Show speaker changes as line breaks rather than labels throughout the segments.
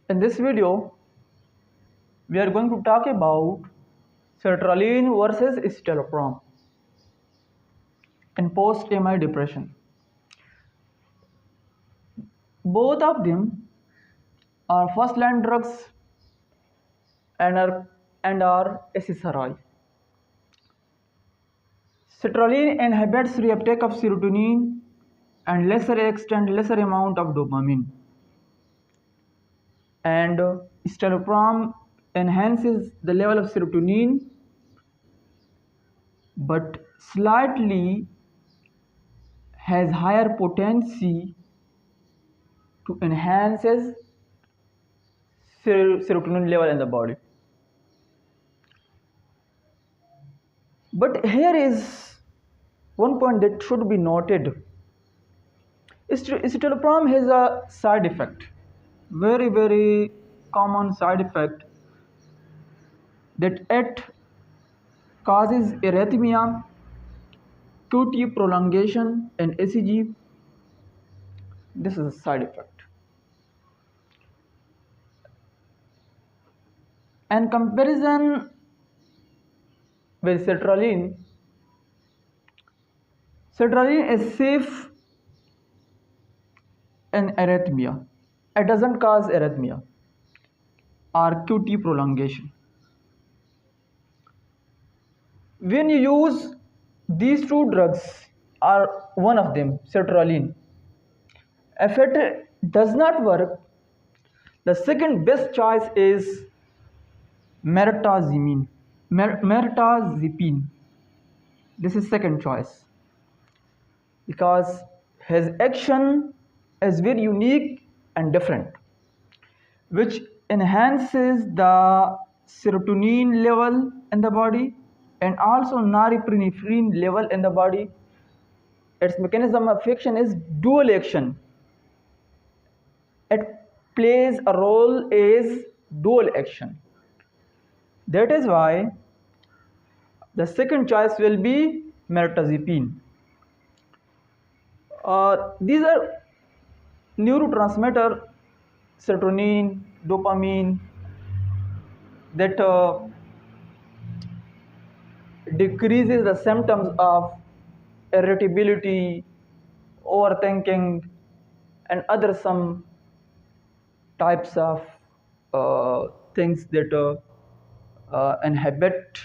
In this video, we are going to talk about sertraline versus citalopram in post-MI depression. Both of them are first-line drugs and are SSRI. Sertraline inhibits reuptake of serotonin and lesser amount of dopamine, and citalopram enhances the level of serotonin but slightly has higher potency to enhances serotonin level in the body. But here is one point that should be noted. Citalopram has a side effect, very common side effect, that it causes arrhythmia, QT prolongation and ECG. This is a side effect. In comparison with sertraline is safe in arrhythmia. It doesn't cause arrhythmia or QT prolongation. When you use these two drugs or one of them, sertraline, if it does not work, the second best choice is mirtazapine. This is second choice because his action is very unique and different, which enhances the serotonin level in the body and also norepinephrine level in the body. Its mechanism of action is dual action. It plays a role as dual action. That is why the second choice will be mirtazapine. These are neurotransmitter, serotonin, dopamine, that decreases the symptoms of irritability, overthinking, and other some types of things that inhibit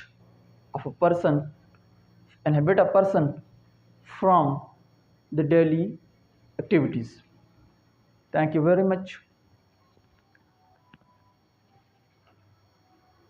a person from the daily activities. Thank you very much.